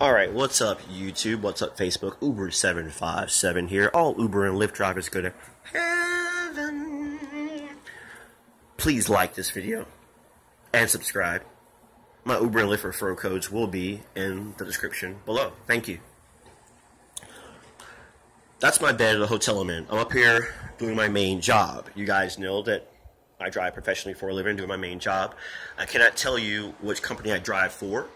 Alright, what's up YouTube? What's up Facebook? Uber757 here. All Uber and Lyft drivers go to heaven. Please like this video and subscribe. My Uber and Lyft referral codes will be in the description below. Thank you. That's my bed at the hotel I'm in. I'm up here doing my main job. You guys know that I drive professionally for a living, doing my main job. I cannot tell you which company I drive for.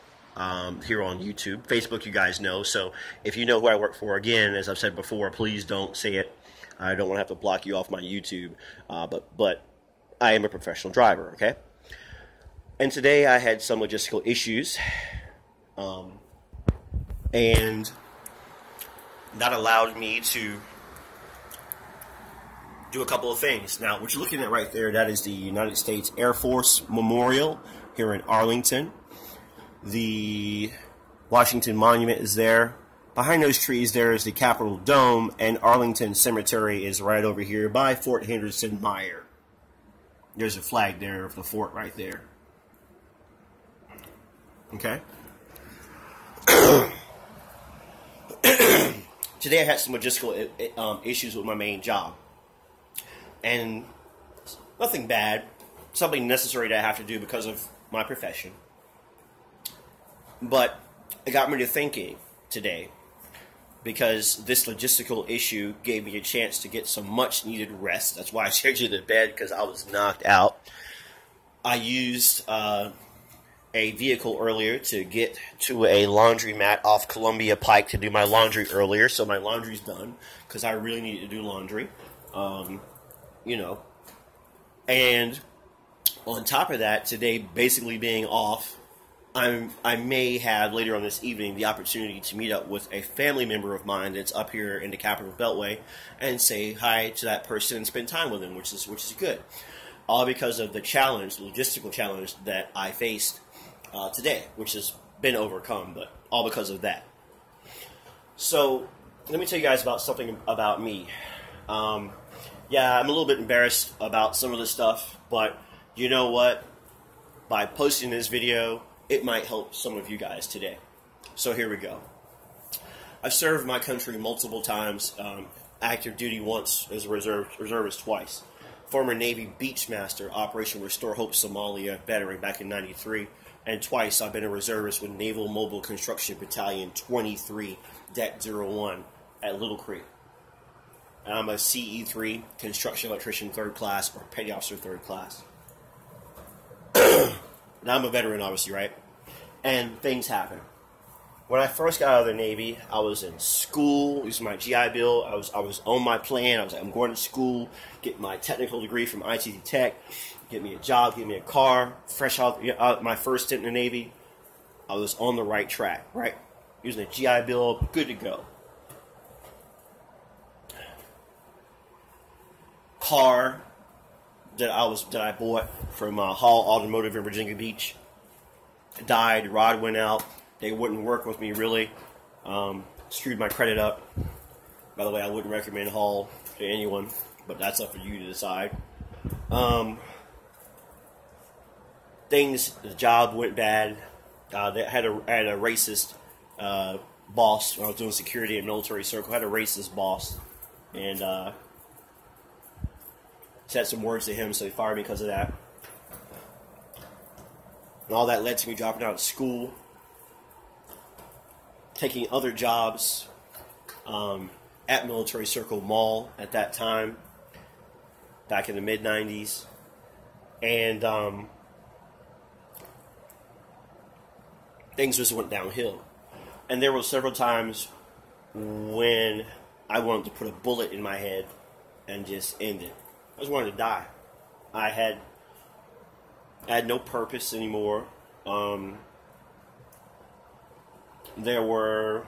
Here on YouTube. Facebook, you guys know, so if you know who I work for, again, as I've said before, please don't say it. I don't want to have to block you off my YouTube, but I am a professional driver, okay? And today I had some logistical issues, and that allowed me to do a couple of things. Now, what you're looking at right there, that is the United States Air Force Memorial here in Arlington. The Washington Monument is there. Behind those trees there is the Capitol Dome, and Arlington Cemetery is right over here by Fort Henderson-Meyer. There's a flag there of the fort right there. Okay? Today I had some logistical issues with my main job. And nothing bad. Something necessary that I have to do because of my profession. But it got me to thinking today, because this logistical issue gave me a chance to get some much needed rest. That's why I shared you the bed, because I was knocked out. I used a vehicle earlier to get to a laundromat off Columbia Pike to do my laundry earlier, so my laundry's done, because I really needed to do laundry, you know. And on top of that, today basically being off, I may have later on this evening the opportunity to meet up with a family member of mine that's up here in the Capital Beltway and say hi to that person and spend time with them, which is good. All because of the challenge, the logistical challenge that I faced today, which has been overcome, but all because of that. So let me tell you guys about something about me. Yeah, I'm a little bit embarrassed about some of this stuff, but you know what? By posting this video, it might help some of you guys today. So here we go. I've served my country multiple times, active duty once as a reservist twice. Former Navy Beachmaster, Operation Restore Hope Somalia veteran back in '93, and twice I've been a reservist with Naval Mobile Construction Battalion 23, Deck 01 at Little Creek. And I'm a CE3, Construction Electrician 3rd Class, or Petty Officer 3rd Class. Now, I'm a veteran, obviously, right? And things happen. When I first got out of the Navy, I was in school, using my GI Bill. I was on my plan. I was like, I'm going to school, get my technical degree from ITT Tech, get me a job, get me a car. Fresh out my first stint in the Navy, I was on the right track, right? Using a GI Bill, good to go. Car that I bought from Hall Automotive in Virginia Beach died. Rod went out. They wouldn't work with me really. Screwed my credit up. By the way, I wouldn't recommend Hall to anyone, but that's up for you to decide. The job went bad. They had a racist boss when I was doing security in military circle. I had a racist boss, and said some words to him, so he fired me because of that. And all that led to me dropping out of school, taking other jobs at Military Circle Mall at that time, back in the mid-'90s. And things just went downhill. And there were several times when I wanted to put a bullet in my head and just end it. I just wanted to die. I had no purpose anymore. There were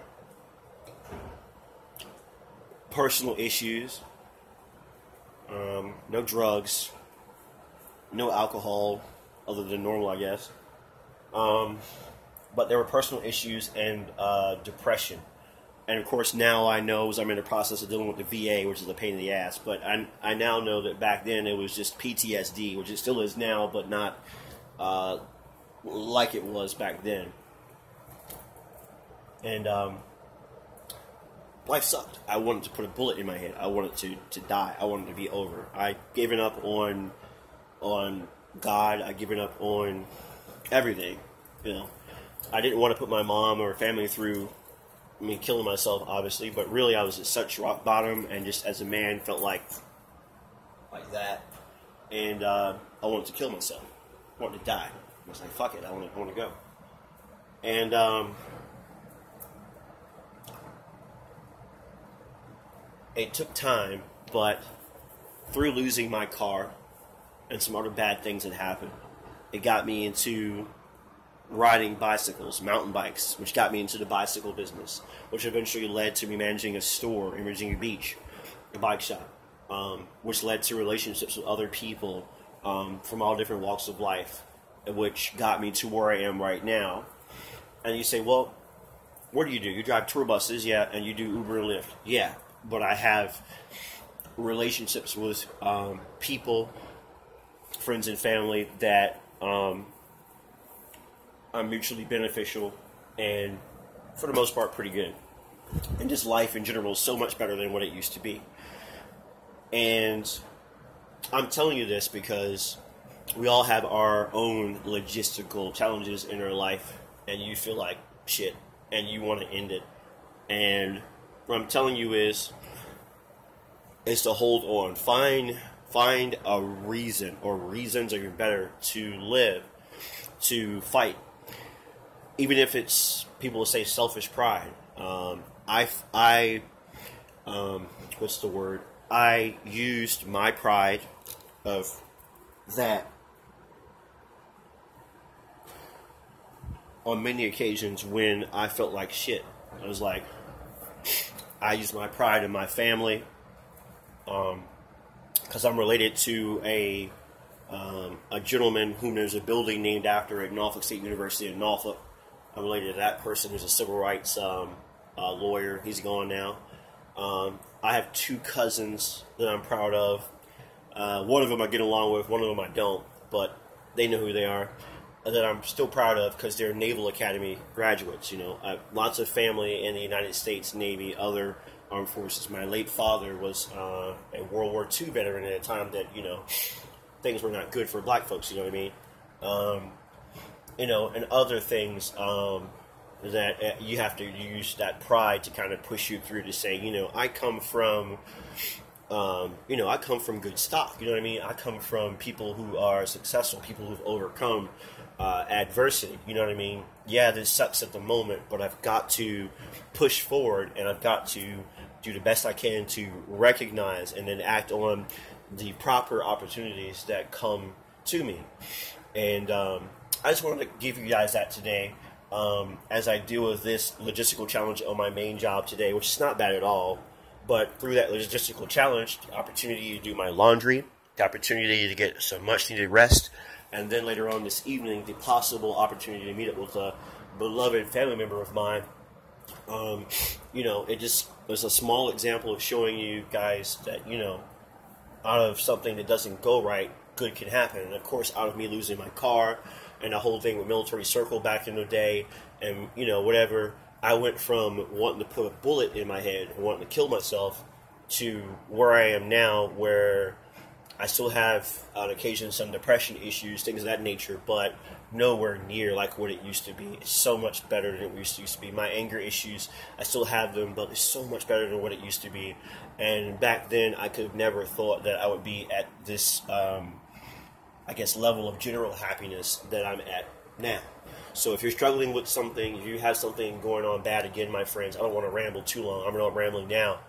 personal issues. No drugs. No alcohol, other than normal, I guess. But there were personal issues and depression. And of course, now I know, as I'm in the process of dealing with the VA, which is a pain in the ass, but I now know that back then it was just PTSD, which it still is now, but not like it was back then. And life sucked. I wanted to put a bullet in my head. I wanted to die. I wanted to be over. I given up on God. I given up on everything. You know, I didn't want to put my mom or family through, killing myself, obviously, but really I was at such rock bottom, and just as a man felt like that, and I wanted to kill myself. I wanted to die. I was like, fuck it, I want to go. And it took time, but through losing my car and some other bad things that happened, it got me into riding bicycles, mountain bikes, which got me into the bicycle business, which eventually led to me managing a store in Virginia Beach, a bike shop, which led to relationships with other people from all different walks of life, which got me to where I am right now. And you say, well, what do? You drive tour buses, yeah, and you do Uber and Lyft, yeah, but I have relationships with people, friends and family that are mutually beneficial, and for the most part pretty good. And just life in general is so much better than what it used to be. And I'm telling you this because we all have our own logistical challenges in our life, and you feel like shit and you want to end it. And what I'm telling you is to hold on. Find a reason, or reasons are even better, to live, to fight. Even if it's, people will say, selfish pride. What's the word? I used my pride of that on many occasions when I felt like shit. I was like, I used my pride in my family, because I'm related to a gentleman whom there's a building named after at Norfolk State University in Norfolk. I'm related to that person who's a civil rights lawyer. He's gone now. I have two cousins that I'm proud of. One of them I get along with, one of them I don't, but they know who they are. That I'm still proud of because they're Naval Academy graduates. I have lots of family in the United States Navy, other armed forces. My late father was a World War II veteran at a time that, things were not good for black folks, you know what I mean? And other things that you have to use that pride to kind of push you through to say, I come from, I come from good stock, you know what I mean? I come from people who are successful, people who've overcome adversity, you know what I mean? Yeah, this sucks at the moment, but I've got to push forward, and I've got to do the best I can to recognize and then act on the proper opportunities that come to me. And I just wanted to give you guys that today as I deal with this logistical challenge on my main job today, which is not bad at all. But through that logistical challenge, the opportunity to do my laundry, the opportunity to get some much-needed rest, and then later on this evening, the possible opportunity to meet up with a beloved family member of mine. It just was a small example of showing you guys that, out of something that doesn't go right, good can happen. And of course, out of me losing my car and the whole thing with Military Circle back in the day, and, whatever, I went from wanting to put a bullet in my head and wanting to kill myself to where I am now, where I still have, on occasion, some depression issues, things of that nature, but nowhere near like what it used to be. It's so much better than it used to be. My anger issues, I still have them, but it's so much better than what it used to be. And back then, I could have never thought that I would be at this, level of general happiness that I'm at now. So if you're struggling with something, if you have something going on bad, again, my friends, I don't want to ramble too long. I'm not rambling now.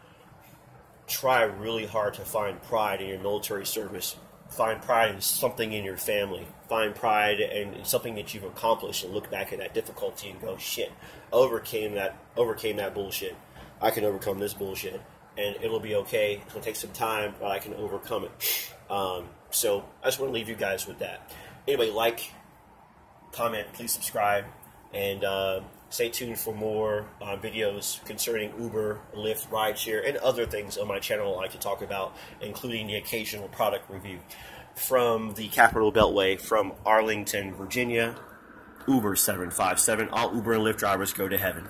Try really hard to find pride in your military service. Find pride in something in your family. Find pride in something that you've accomplished, and look back at that difficulty and go, shit, overcame that bullshit. I can overcome this bullshit, and it'll be okay. It'll take some time, but I can overcome it. So I just want to leave you guys with that. Anyway, like, comment, please subscribe, and stay tuned for more videos concerning Uber, Lyft, rideshare, and other things on my channel I like to talk about, including the occasional product review. From the Capital Beltway, from Arlington, Virginia, Uber 757. All Uber and Lyft drivers go to heaven.